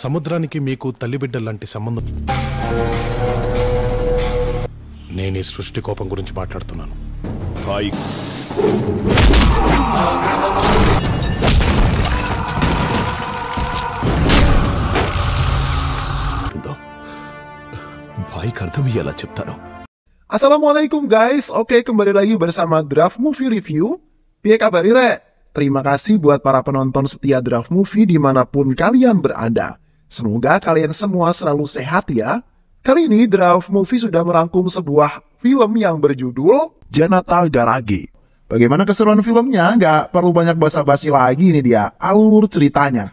సముద్రానికి మీకు తల్లిబిడ్డల్లాంటి సంబంధం. నేను ఈ సృష్టి కోపం గురించి మాట్లాడుతున్నాను. baik అర్థమయ్యేలా చెప్తాను. Assalamualaikum guys, oke kembali lagi bersama Draft Movie Review. Piye kabar Ire? Terima kasih buat para penonton setia Draft Movie dimanapun kalian berada. Semoga kalian semua selalu sehat ya. Kali ini Draft Movie sudah merangkum sebuah film yang berjudul Janata Garage. Bagaimana keseruan filmnya? Nggak perlu banyak basa-basi lagi, ini dia alur ceritanya.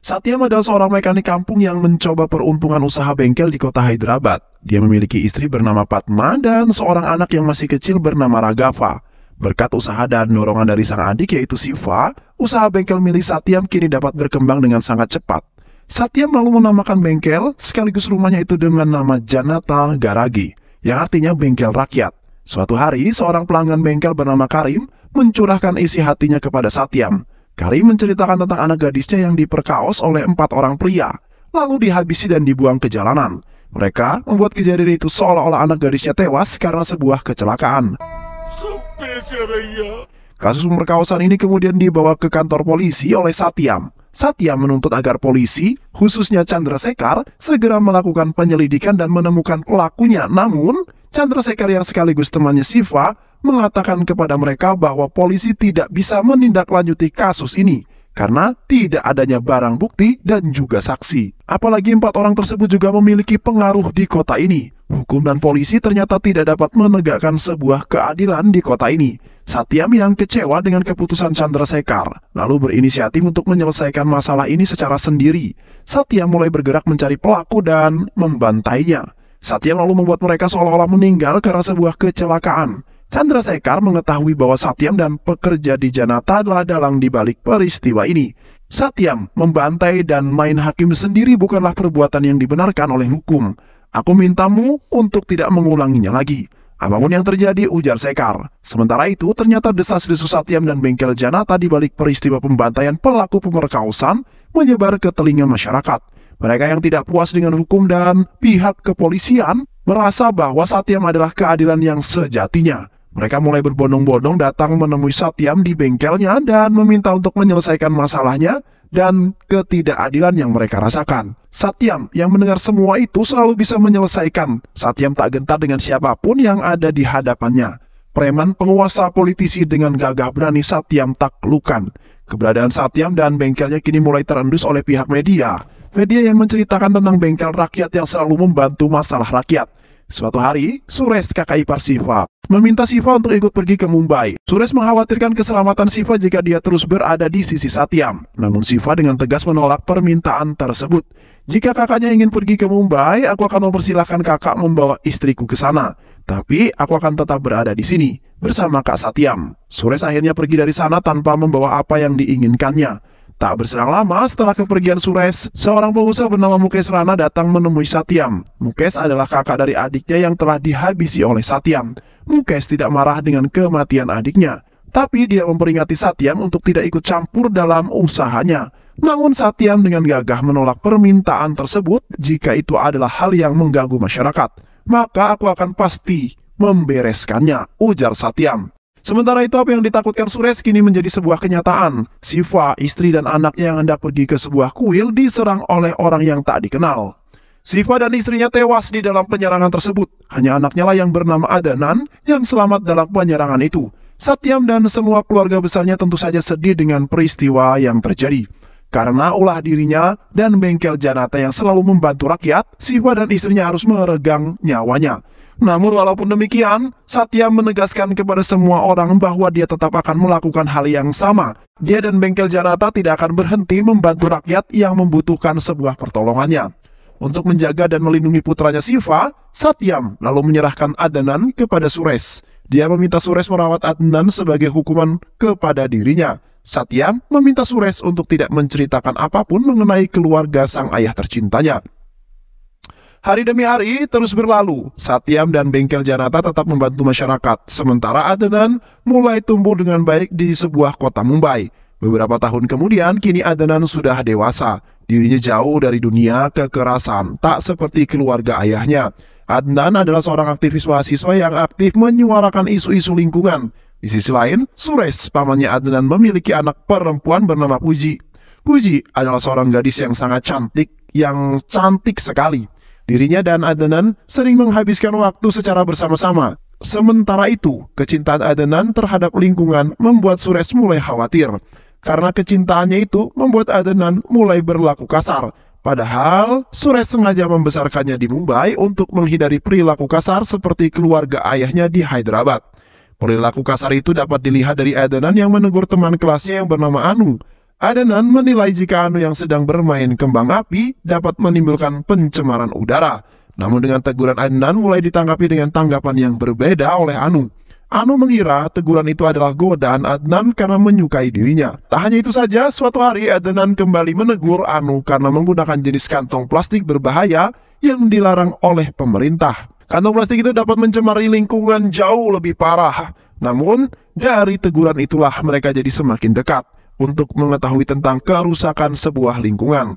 Satyam adalah seorang mekanik kampung yang mencoba peruntungan usaha bengkel di kota Hyderabad. Dia memiliki istri bernama Padma dan seorang anak yang masih kecil bernama Raghav. Berkat usaha dan dorongan dari sang adik yaitu Siva, usaha bengkel milik Satyam kini dapat berkembang dengan sangat cepat. Satyam lalu menamakan bengkel sekaligus rumahnya itu dengan nama Janata Garage, yang artinya bengkel rakyat. Suatu hari, seorang pelanggan bengkel bernama Karim mencurahkan isi hatinya kepada Satyam. Karim menceritakan tentang anak gadisnya yang diperkaos oleh 4 orang pria, lalu dihabisi dan dibuang ke jalanan. Mereka membuat kejadian itu seolah-olah anak gadisnya tewas karena sebuah kecelakaan. Kasus pemerkosaan ini kemudian dibawa ke kantor polisi oleh Satyam. Satyam menuntut agar polisi, khususnya Chandrasekhar, segera melakukan penyelidikan dan menemukan pelakunya. Namun, Chandrasekhar yang sekaligus temannya Siva mengatakan kepada mereka bahwa polisi tidak bisa menindaklanjuti kasus ini karena tidak adanya barang bukti dan juga saksi. Apalagi 4 orang tersebut juga memiliki pengaruh di kota ini. Hukum dan polisi ternyata tidak dapat menegakkan sebuah keadilan di kota ini. Satyam yang kecewa dengan keputusan Chandrasekhar lalu berinisiatif untuk menyelesaikan masalah ini secara sendiri. Satyam mulai bergerak mencari pelaku dan membantainya. Satyam lalu membuat mereka seolah-olah meninggal karena sebuah kecelakaan. Chandrasekhar mengetahui bahwa Satyam dan pekerja di Janata adalah dalang di balik peristiwa ini. Satyam membantai dan main hakim sendiri bukanlah perbuatan yang dibenarkan oleh hukum. Aku mintamu untuk tidak mengulanginya lagi. Apapun yang terjadi, ujar Sekhar. Sementara itu, ternyata desas-desus Satyam dan bengkel Janata di balik peristiwa pembantaian pelaku pemerkosaan menyebar ke telinga masyarakat. Mereka yang tidak puas dengan hukum dan pihak kepolisian merasa bahwa Satyam adalah keadilan yang sejatinya. Mereka mulai berbondong-bondong datang menemui Satyam di bengkelnya dan meminta untuk menyelesaikan masalahnya dan ketidakadilan yang mereka rasakan. Satyam yang mendengar semua itu selalu bisa menyelesaikan. Satyam tak gentar dengan siapapun yang ada di hadapannya. Preman penguasa politisi dengan gagah berani Satyam taklukkan. Keberadaan Satyam dan bengkelnya kini mulai terendus oleh pihak media. Media yang menceritakan tentang bengkel rakyat yang selalu membantu masalah rakyat. Suatu hari, Suresh, kakak ipar Siva, meminta Siva untuk ikut pergi ke Mumbai. Suresh mengkhawatirkan keselamatan Siva jika dia terus berada di sisi Satyam. Namun Siva dengan tegas menolak permintaan tersebut. Jika kakaknya ingin pergi ke Mumbai, aku akan mempersilahkan kakak membawa istriku ke sana. Tapi aku akan tetap berada di sini, bersama Kak Satyam. Suresh akhirnya pergi dari sana tanpa membawa apa yang diinginkannya. Tak berselang lama setelah kepergian Suresh, seorang pengusaha bernama Mukesh Rana datang menemui Satyam. Mukesh adalah kakak dari adiknya yang telah dihabisi oleh Satyam. Mukesh tidak marah dengan kematian adiknya, tapi dia memperingati Satyam untuk tidak ikut campur dalam usahanya. Namun Satyam dengan gagah menolak permintaan tersebut. Jika itu adalah hal yang mengganggu masyarakat, maka aku akan pasti membereskannya, ujar Satyam. Sementara itu, apa yang ditakutkan Suresh kini menjadi sebuah kenyataan. Siva, istri dan anaknya yang hendak pergi ke sebuah kuil diserang oleh orang yang tak dikenal. Siva dan istrinya tewas di dalam penyerangan tersebut. Hanya anaknya lah yang bernama Adnan yang selamat dalam penyerangan itu. Satyam dan semua keluarga besarnya tentu saja sedih dengan peristiwa yang terjadi. Karena ulah dirinya dan bengkel Janata yang selalu membantu rakyat, Siva dan istrinya harus meregang nyawanya. Namun walaupun demikian, Satyam menegaskan kepada semua orang bahwa dia tetap akan melakukan hal yang sama. Dia dan bengkel Janata tidak akan berhenti membantu rakyat yang membutuhkan sebuah pertolongannya. Untuk menjaga dan melindungi putranya Siva, Satyam lalu menyerahkan Adnan kepada Suresh. Dia meminta Suresh merawat Adnan sebagai hukuman kepada dirinya. Satyam meminta Suresh untuk tidak menceritakan apapun mengenai keluarga sang ayah tercintanya. Hari demi hari terus berlalu, Satyam dan bengkel Janata tetap membantu masyarakat, sementara Adnan mulai tumbuh dengan baik di sebuah kota Mumbai. Beberapa tahun kemudian, kini Adnan sudah dewasa. Dirinya jauh dari dunia kekerasan, tak seperti keluarga ayahnya. Adnan adalah seorang aktivis mahasiswa yang aktif menyuarakan isu-isu lingkungan. Di sisi lain, Suresh, pamannya Adnan, memiliki anak perempuan bernama Puji. Puji adalah seorang gadis yang sangat cantik sekali. Dirinya dan Adnan sering menghabiskan waktu secara bersama-sama. Sementara itu, kecintaan Adnan terhadap lingkungan membuat Suresh mulai khawatir. Karena kecintaannya itu membuat Adnan mulai berlaku kasar. Padahal, Suresh sengaja membesarkannya di Mumbai untuk menghindari perilaku kasar seperti keluarga ayahnya di Hyderabad. Perilaku kasar itu dapat dilihat dari Adnan yang menegur teman kelasnya yang bernama Anu. Adnan menilai jika Anu yang sedang bermain kembang api dapat menimbulkan pencemaran udara. Namun dengan teguran Adnan mulai ditanggapi dengan tanggapan yang berbeda oleh Anu. Anu mengira teguran itu adalah godaan Adnan karena menyukai dirinya. Tak hanya itu saja, suatu hari Adnan kembali menegur Anu karena menggunakan jenis kantong plastik berbahaya yang dilarang oleh pemerintah. Kantong plastik itu dapat mencemari lingkungan jauh lebih parah. Namun, dari teguran itulah mereka jadi semakin dekat untuk mengetahui tentang kerusakan sebuah lingkungan.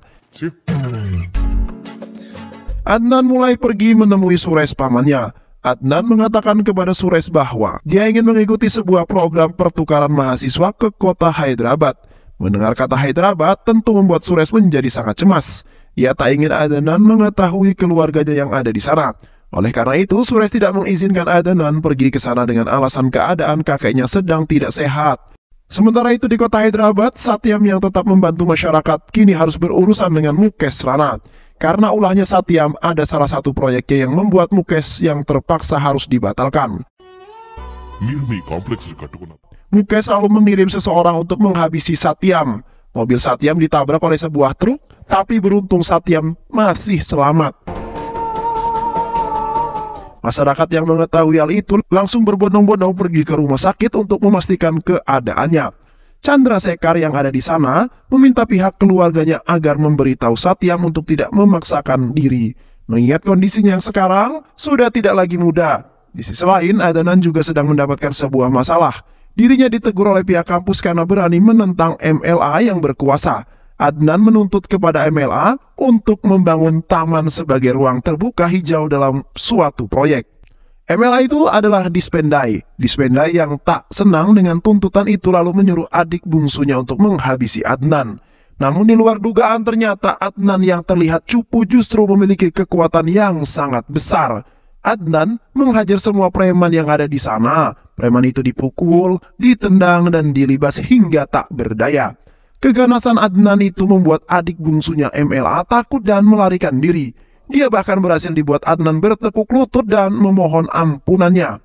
Adnan mulai pergi menemui Suresh pamannya. Adnan mengatakan kepada Suresh bahwa dia ingin mengikuti sebuah program pertukaran mahasiswa ke kota Hyderabad. Mendengar kata Hyderabad tentu membuat Suresh menjadi sangat cemas. Ia tak ingin Adnan mengetahui keluarganya yang ada di sana. Oleh karena itu, Suresh tidak mengizinkan Adnan pergi ke sana dengan alasan keadaan kakeknya sedang tidak sehat. Sementara itu di kota Hyderabad, Satyam yang tetap membantu masyarakat kini harus berurusan dengan Mukesh Rana. Karena ulahnya Satyam, ada salah satu proyeknya yang membuat Mukesh yang terpaksa harus dibatalkan. Mukesh selalu mengirim seseorang untuk menghabisi Satyam. Mobil Satyam ditabrak oleh sebuah truk, tapi beruntung Satyam masih selamat. Masyarakat yang mengetahui hal itu langsung berbondong-bondong pergi ke rumah sakit untuk memastikan keadaannya. Chandrasekhar yang ada di sana meminta pihak keluarganya agar memberitahu Satyam untuk tidak memaksakan diri. Mengingat kondisinya yang sekarang sudah tidak lagi muda. Di sisi lain, Adnan juga sedang mendapatkan sebuah masalah. Dirinya ditegur oleh pihak kampus karena berani menentang MLA yang berkuasa. Adnan menuntut kepada MLA untuk membangun taman sebagai ruang terbuka hijau dalam suatu proyek. MLA itu adalah Dispendai. Dispendai yang tak senang dengan tuntutan itu lalu menyuruh adik bungsunya untuk menghabisi Adnan. Namun di luar dugaan ternyata Adnan yang terlihat cupu justru memiliki kekuatan yang sangat besar. Adnan menghajar semua preman yang ada di sana. Preman itu dipukul, ditendang, dan dilibas hingga tak berdaya. Keganasan Adnan itu membuat adik bungsunya MLA takut dan melarikan diri. Dia bahkan berhasil dibuat Adnan bertekuk lutut dan memohon ampunannya.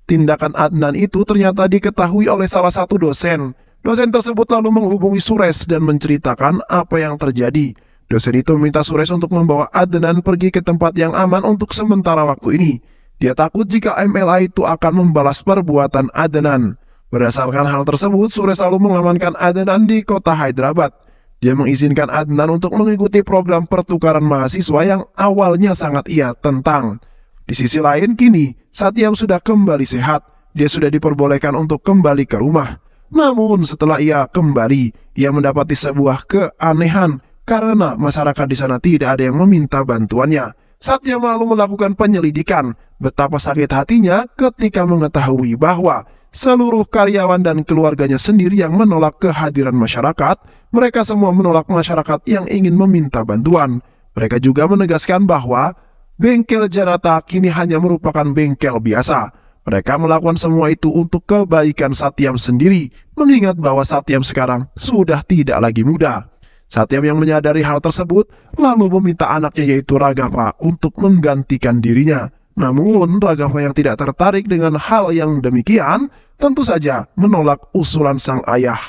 Tindakan Adnan itu ternyata diketahui oleh salah satu dosen. Dosen tersebut lalu menghubungi Suresh dan menceritakan apa yang terjadi. Dosen itu meminta Suresh untuk membawa Adnan pergi ke tempat yang aman untuk sementara waktu ini. Dia takut jika MLA itu akan membalas perbuatan Adnan. Berdasarkan hal tersebut, Suresh lalu mengamankan Adnan di kota Hyderabad. Dia mengizinkan Adnan untuk mengikuti program pertukaran mahasiswa yang awalnya sangat ia tentang. Di sisi lain, kini Satyam sudah kembali sehat. Dia sudah diperbolehkan untuk kembali ke rumah. Namun setelah ia kembali, ia mendapati sebuah keanehan karena masyarakat di sana tidak ada yang meminta bantuannya. Satyam lalu melakukan penyelidikan. Betapa sakit hatinya ketika mengetahui bahwa seluruh karyawan dan keluarganya sendiri yang menolak kehadiran masyarakat. Mereka semua menolak masyarakat yang ingin meminta bantuan. Mereka juga menegaskan bahwa bengkel Janata kini hanya merupakan bengkel biasa. Mereka melakukan semua itu untuk kebaikan Satyam sendiri, mengingat bahwa Satyam sekarang sudah tidak lagi muda. Satyam yang menyadari hal tersebut lalu meminta anaknya yaitu Raghava untuk menggantikan dirinya. Namun Raghava yang tidak tertarik dengan hal yang demikian tentu saja menolak usulan sang ayah.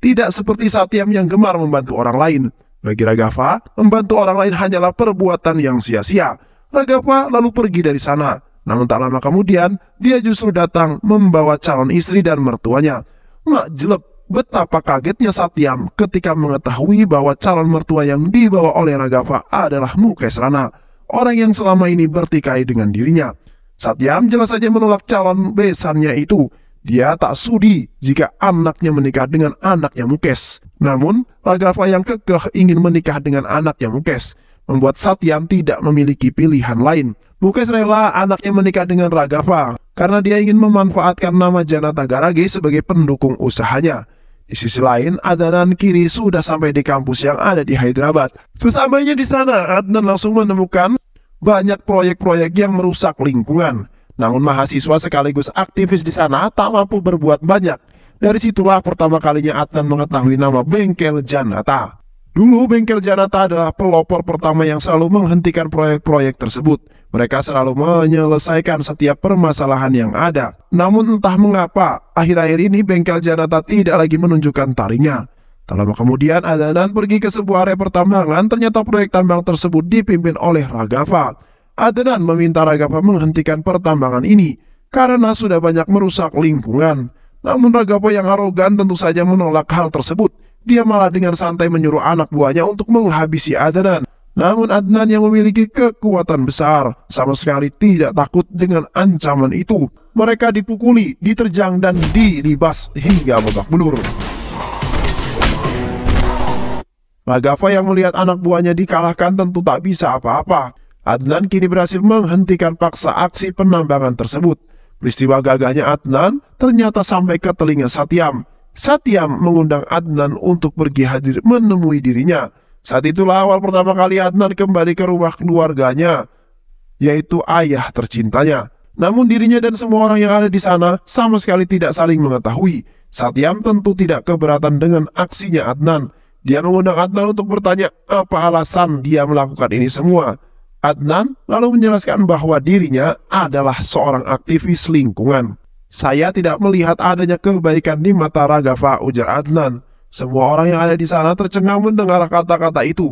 Tidak seperti Satyam yang gemar membantu orang lain. Bagi Raghava, membantu orang lain hanyalah perbuatan yang sia-sia. Raghava lalu pergi dari sana. Namun tak lama kemudian, dia justru datang membawa calon istri dan mertuanya. Mak jelek, betapa kagetnya Satyam ketika mengetahui bahwa calon mertua yang dibawa oleh Raghava adalah Mukesh Rana. orang yang selama ini bertikai dengan dirinya. Satyam jelas saja menolak calon besannya itu. Dia tak sudi jika anaknya menikah dengan anaknya Mukes. Namun, Raghav yang kekeh ingin menikah dengan anaknya Mukes membuat Satyam tidak memiliki pilihan lain. Mukes rela anaknya menikah dengan Raghav karena dia ingin memanfaatkan nama Janata Garage sebagai pendukung usahanya. Di sisi lain, Adnan kini sudah sampai di kampus yang ada di Hyderabad. Sesampainya di sana, Adnan langsung menemukan banyak proyek-proyek yang merusak lingkungan. Namun mahasiswa sekaligus aktivis di sana tak mampu berbuat banyak. Dari situlah pertama kalinya Adnan mengetahui nama Bengkel Janata. Dulu Bengkel Janata adalah pelopor pertama yang selalu menghentikan proyek-proyek tersebut. Mereka selalu menyelesaikan setiap permasalahan yang ada. Namun entah mengapa, akhir-akhir ini Bengkel Janata tidak lagi menunjukkan taringnya. Tak lama kemudian Adnan pergi ke sebuah area pertambangan, ternyata proyek tambang tersebut dipimpin oleh Raghav. Adnan meminta Raghav menghentikan pertambangan ini karena sudah banyak merusak lingkungan. Namun Raghav yang arogan tentu saja menolak hal tersebut. Dia malah dengan santai menyuruh anak buahnya untuk menghabisi Adnan. Namun Adnan yang memiliki kekuatan besar sama sekali tidak takut dengan ancaman itu. Mereka dipukuli, diterjang dan dilibas hingga babak belur. Raghav yang melihat anak buahnya dikalahkan tentu tak bisa apa-apa. Adnan kini berhasil menghentikan paksa aksi penambangan tersebut. Peristiwa gagahnya Adnan ternyata sampai ke telinga Satyam. Satyam mengundang Adnan untuk pergi hadir menemui dirinya. Saat itulah awal pertama kali Adnan kembali ke rumah keluarganya, yaitu ayah tercintanya. Namun dirinya dan semua orang yang ada di sana sama sekali tidak saling mengetahui. Satyam tentu tidak keberatan dengan aksinya Adnan. Dia mengundang Adnan untuk bertanya apa alasan dia melakukan ini semua. Adnan lalu menjelaskan bahwa dirinya adalah seorang aktivis lingkungan. Saya tidak melihat adanya kebaikan di mata Raghav, ujar Adnan. Semua orang yang ada di sana tercengang mendengar kata-kata itu.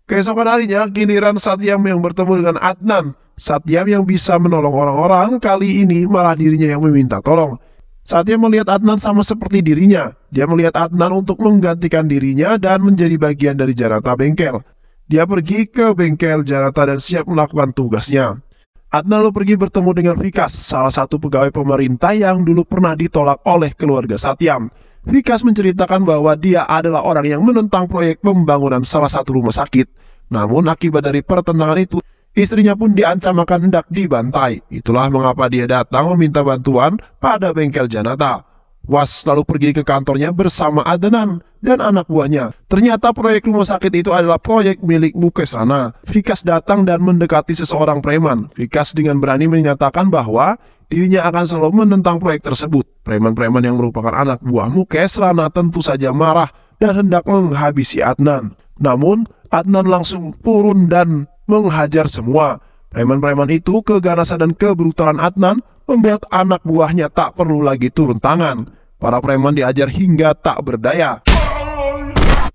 Keesokan harinya, giliran Satyam yang bertemu dengan Adnan. Satyam yang bisa menolong orang-orang, kali ini malah dirinya yang meminta tolong. Satyam melihat Adnan sama seperti dirinya. Dia melihat Adnan untuk menggantikan dirinya dan menjadi bagian dari Janata Bengkel. Dia pergi ke Bengkel Janata dan siap melakukan tugasnya. Adnan lalu pergi bertemu dengan Vikas, salah satu pegawai pemerintah yang dulu pernah ditolak oleh keluarga Satyam. Vikas menceritakan bahwa dia adalah orang yang menentang proyek pembangunan salah satu rumah sakit. Namun akibat dari pertentangan itu, istrinya pun diancam akan hendak dibantai. Itulah mengapa dia datang meminta bantuan pada Bengkel Janata. Was lalu pergi ke kantornya bersama Adnan dan anak buahnya. Ternyata proyek rumah sakit itu adalah proyek milik Mukes Rana. Vikas datang dan mendekati seseorang preman. Vikas dengan berani menyatakan bahwa dirinya akan selalu menentang proyek tersebut. Preman-preman yang merupakan anak buah Mukes Rana tentu saja marah dan hendak menghabisi Adnan. Namun Adnan langsung turun dan menghajar semua. Preman-preman itu, keganasan dan kebrutalan Adnan membuat anak buahnya tak perlu lagi turun tangan. Para preman diajar hingga tak berdaya.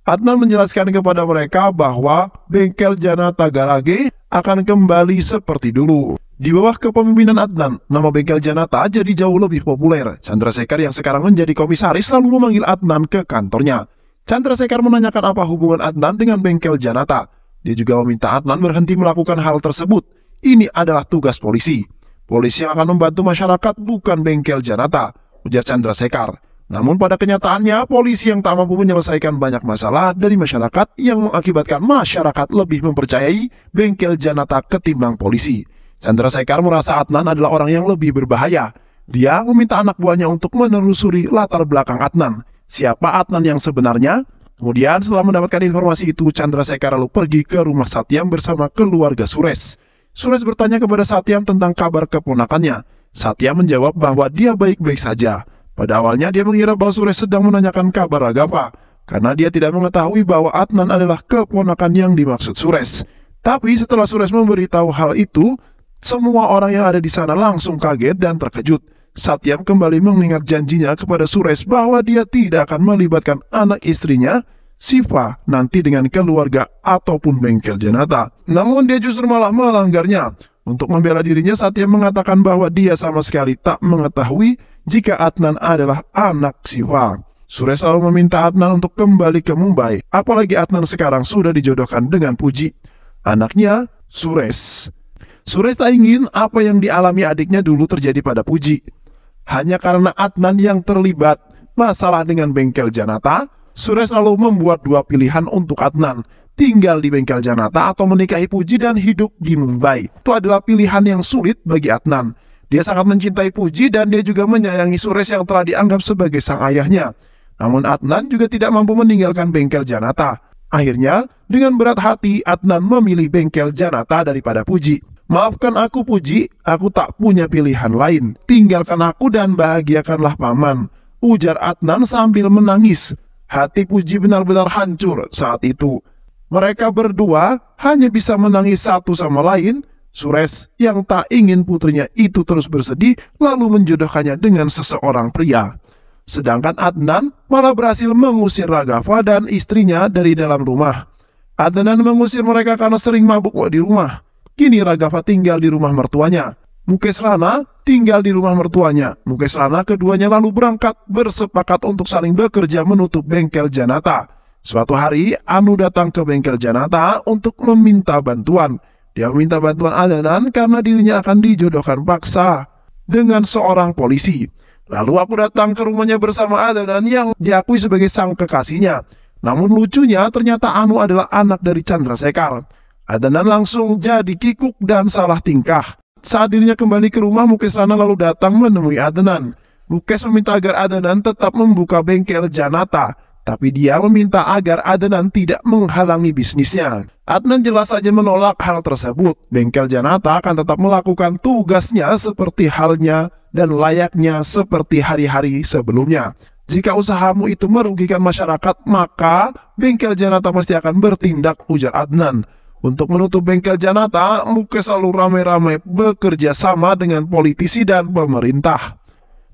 Adnan menjelaskan kepada mereka bahwa Bengkel Janata Garage akan kembali seperti dulu. Di bawah kepemimpinan Adnan, nama Bengkel Janata jadi jauh lebih populer. Chandrasekhar yang sekarang menjadi komisaris selalu memanggil Adnan ke kantornya. Chandrasekhar menanyakan apa hubungan Adnan dengan Bengkel Janata. Dia juga meminta Adnan berhenti melakukan hal tersebut. Ini adalah tugas polisi. Polisi yang akan membantu masyarakat bukan Bengkel Janata, ujar Chandrasekhar. Namun pada kenyataannya, polisi yang tak mampu menyelesaikan banyak masalah dari masyarakat yang mengakibatkan masyarakat lebih mempercayai Bengkel Janata ketimbang polisi. Chandrasekhar merasa Adnan adalah orang yang lebih berbahaya. Dia meminta anak buahnya untuk menelusuri latar belakang Adnan. Siapa Adnan yang sebenarnya? Kemudian setelah mendapatkan informasi itu, Chandrasekhar lalu pergi ke rumah Satyam bersama keluarga Suresh. Suresh bertanya kepada Satyam tentang kabar keponakannya. Satyam menjawab bahwa dia baik-baik saja. Pada awalnya dia mengira bahwa Suresh sedang menanyakan kabar Raghav, karena dia tidak mengetahui bahwa Adnan adalah keponakan yang dimaksud Suresh. Tapi setelah Suresh memberitahu hal itu, semua orang yang ada di sana langsung kaget dan terkejut. Satyam kembali mengingat janjinya kepada Suresh bahwa dia tidak akan melibatkan anak istrinya, Siva, nanti dengan keluarga ataupun Bengkel Janata. Namun dia justru malah melanggarnya. Untuk membela dirinya, Satyam mengatakan bahwa dia sama sekali tak mengetahui jika Adnan adalah anak Siva. Suresh lalu meminta Adnan untuk kembali ke Mumbai, apalagi Adnan sekarang sudah dijodohkan dengan Puji, anaknya Suresh. Suresh tak ingin apa yang dialami adiknya dulu terjadi pada Puji. Hanya karena Adnan yang terlibat masalah dengan bengkel Janata, Suresh lalu membuat dua pilihan untuk Adnan, tinggal di bengkel Janata atau menikahi Puji dan hidup di Mumbai. Itu adalah pilihan yang sulit bagi Adnan. Dia sangat mencintai Puji dan dia juga menyayangi Suresh yang telah dianggap sebagai sang ayahnya. Namun Adnan juga tidak mampu meninggalkan bengkel Janata. Akhirnya, dengan berat hati, Adnan memilih bengkel Janata daripada Puji. Maafkan aku Puji, aku tak punya pilihan lain. Tinggalkan aku dan bahagiakanlah paman, ujar Adnan sambil menangis. Hati Puji benar-benar hancur saat itu. Mereka berdua hanya bisa menangis satu sama lain. Suresh yang tak ingin putrinya itu terus bersedih lalu menjodohkannya dengan seseorang pria. Sedangkan Adnan malah berhasil mengusir Raghav dan istrinya dari dalam rumah. Adnan mengusir mereka karena sering mabuk di rumah. Kini Raghav tinggal di rumah mertuanya. Mukesh Rana tinggal di rumah mertuanya. Mukesh Rana keduanya lalu berangkat bersepakat untuk saling bekerja menutup bengkel Janata. Suatu hari Anu datang ke bengkel Janata untuk meminta bantuan. Dia meminta bantuan Adnan karena dirinya akan dijodohkan paksa dengan seorang polisi. Lalu aku datang ke rumahnya bersama Adnan yang diakui sebagai sang kekasihnya. Namun lucunya ternyata Anu adalah anak dari Chandrasekhar. Adnan langsung jadi kikuk dan salah tingkah. Saat dirinya kembali ke rumah, Mukesh Rana lalu datang menemui Adnan. Mukesh meminta agar Adnan tetap membuka bengkel Janata, tapi dia meminta agar Adnan tidak menghalangi bisnisnya. Adnan jelas saja menolak hal tersebut. Bengkel Janata akan tetap melakukan tugasnya seperti halnya dan layaknya seperti hari-hari sebelumnya. Jika usahamu itu merugikan masyarakat, maka bengkel Janata pasti akan bertindak, ujar Adnan. Untuk menutup bengkel Janata, Mukesh selalu ramai-ramai bekerja sama dengan politisi dan pemerintah.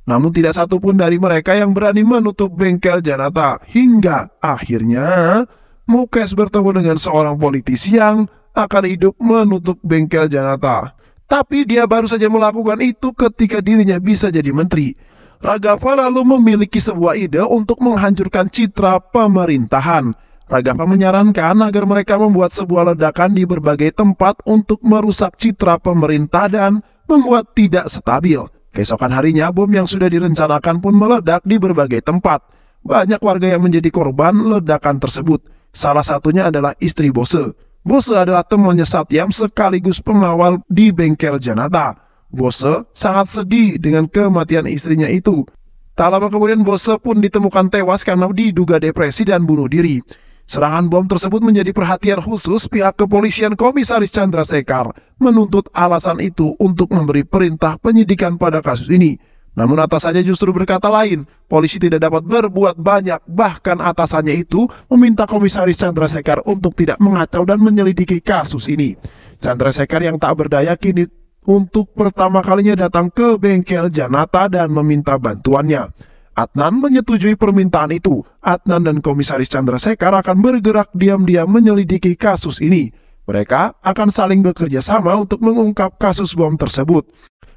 Namun tidak satupun dari mereka yang berani menutup bengkel Janata. Hingga akhirnya Mukesh bertemu dengan seorang politisi yang akan hidup menutup bengkel Janata. Tapi dia baru saja melakukan itu ketika dirinya bisa jadi menteri. Raghav lalu memiliki sebuah ide untuk menghancurkan citra pemerintahan. Raghav menyarankan agar mereka membuat sebuah ledakan di berbagai tempat untuk merusak citra pemerintah dan membuat tidak stabil. Keesokan harinya, bom yang sudah direncanakan pun meledak di berbagai tempat. Banyak warga yang menjadi korban ledakan tersebut. Salah satunya adalah istri Bose. Bose adalah temannya Satyam sekaligus pengawal di bengkel Janata. Bose sangat sedih dengan kematian istrinya itu. Tak lama kemudian Bose pun ditemukan tewas karena diduga depresi dan bunuh diri. Serangan bom tersebut menjadi perhatian khusus pihak kepolisian. Komisaris Chandrasekhar menuntut alasan itu untuk memberi perintah penyidikan pada kasus ini. Namun atasannya justru berkata lain, polisi tidak dapat berbuat banyak, bahkan atasannya itu meminta Komisaris Chandrasekhar untuk tidak mengacau dan menyelidiki kasus ini. Chandrasekhar yang tak berdaya kini untuk pertama kalinya datang ke bengkel Janata dan meminta bantuannya. Adnan menyetujui permintaan itu. Adnan dan Komisaris Chandrasekhar akan bergerak diam-diam menyelidiki kasus ini. Mereka akan saling bekerja sama untuk mengungkap kasus bom tersebut.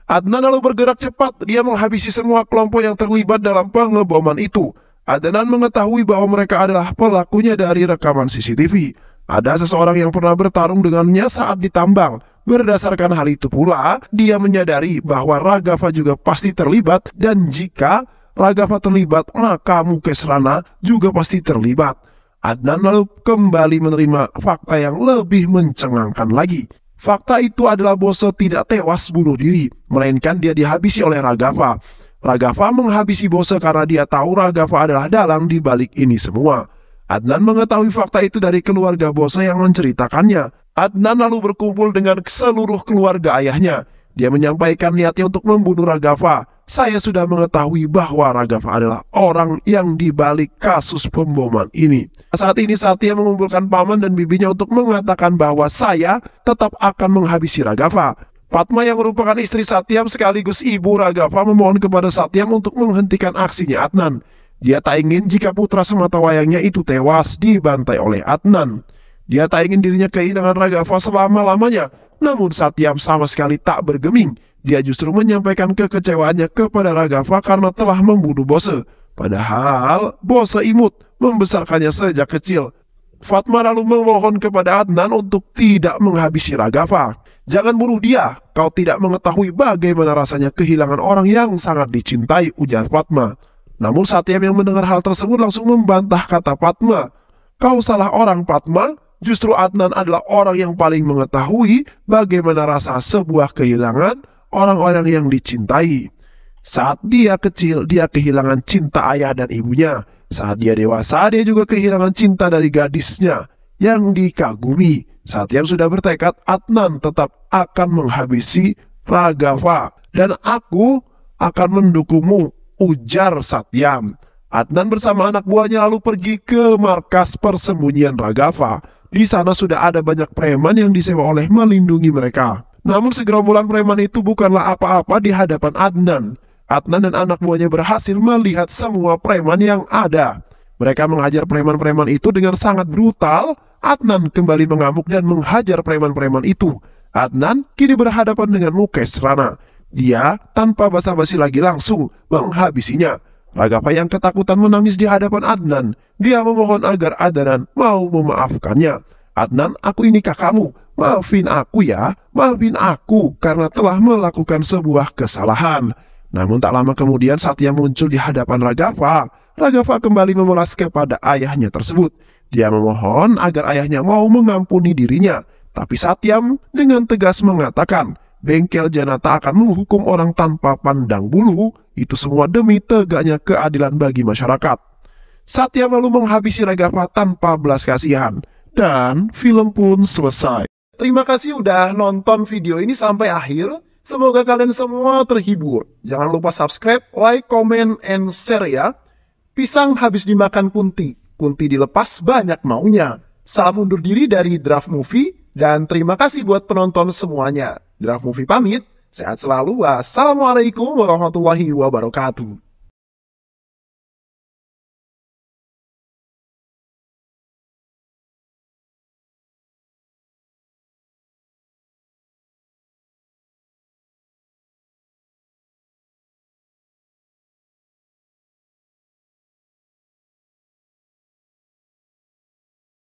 Adnan lalu bergerak cepat. Dia menghabisi semua kelompok yang terlibat dalam pengeboman itu. Adnan mengetahui bahwa mereka adalah pelakunya dari rekaman CCTV. Ada seseorang yang pernah bertarung dengannya saat ditambang. Berdasarkan hal itu pula, dia menyadari bahwa Raghav juga pasti terlibat, dan jika Raghav terlibat, maka Mukesh Rana juga pasti terlibat. Adnan lalu kembali menerima fakta yang lebih mencengangkan lagi. Fakta itu adalah Bose tidak tewas bunuh diri, melainkan dia dihabisi oleh Raghav. Raghav menghabisi Bose karena dia tahu Raghav adalah dalang di balik ini semua. Adnan mengetahui fakta itu dari keluarga Bose yang menceritakannya. Adnan lalu berkumpul dengan seluruh keluarga ayahnya. Dia menyampaikan niatnya untuk membunuh Raghav. Saya sudah mengetahui bahwa Raghav adalah orang yang dibalik kasus pemboman ini. Saat ini Satya mengumpulkan paman dan bibinya untuk mengatakan bahwa saya tetap akan menghabisi Raghav. Padma yang merupakan istri Satyam sekaligus ibu Raghav memohon kepada Satyam untuk menghentikan aksinya Adnan. Dia tak ingin jika putra sematawayangnya itu tewas dibantai oleh Adnan. Dia tak ingin dirinya kehilangan Raghav selama-lamanya. Namun Satyam sama sekali tak bergeming. Dia justru menyampaikan kekecewaannya kepada Raghav karena telah membunuh Bose. Padahal bos seimut membesarkannya sejak kecil. Fatma lalu memohon kepada Adnan untuk tidak menghabisi Raghafa. Jangan bunuh dia, kau tidak mengetahui bagaimana rasanya kehilangan orang yang sangat dicintai, ujar Fatma. Namun Satyam yang mendengar hal tersebut langsung membantah kata Fatma. Kau salah orang, Fatma. Justru Adnan adalah orang yang paling mengetahui bagaimana rasa sebuah kehilangan orang-orang yang dicintai. Saat dia kecil, dia kehilangan cinta ayah dan ibunya. Saat dia dewasa, dia juga kehilangan cinta dari gadisnya yang dikagumi. Satyam sudah bertekad Adnan tetap akan menghabisi Raghafa. Dan aku akan mendukungmu, ujar Satyam. Adnan bersama anak buahnya lalu pergi ke markas persembunyian Raghafa. Di sana sudah ada banyak preman yang disewa oleh melindungi mereka. Namun segerombolan preman itu bukanlah apa-apa di hadapan Adnan. Adnan dan anak buahnya berhasil melihat semua preman yang ada. Mereka menghajar preman-preman itu dengan sangat brutal. Adnan kembali mengamuk dan menghajar preman-preman itu. Adnan kini berhadapan dengan Mukesh Rana. Dia tanpa basa-basi lagi langsung menghabisinya. Raghafa yang ketakutan menangis di hadapan Adnan. Dia memohon agar Adnan mau memaafkannya. Adnan, aku ini kakakmu. Maafin aku ya. Maafin aku karena telah melakukan sebuah kesalahan. Namun tak lama kemudian Satyam muncul di hadapan Raghafa. Raghafa kembali memelas kepada ayahnya tersebut. Dia memohon agar ayahnya mau mengampuni dirinya. Tapi Satyam dengan tegas mengatakan, bengkel Janata akan menghukum orang tanpa pandang bulu. Itu semua demi tegaknya keadilan bagi masyarakat. Satyam lalu menghabisi Raghafa tanpa belas kasihan. Dan film pun selesai. Terima kasih udah nonton video ini sampai akhir. Semoga kalian semua terhibur. Jangan lupa subscribe, like, comment, and share ya. Pisang habis dimakan kunti. Kunti dilepas banyak maunya. Salam undur diri dari Draft Movie. Dan terima kasih buat penonton semuanya. Draft Movie pamit. Sehat selalu. Wassalamualaikum warahmatullahi wabarakatuh.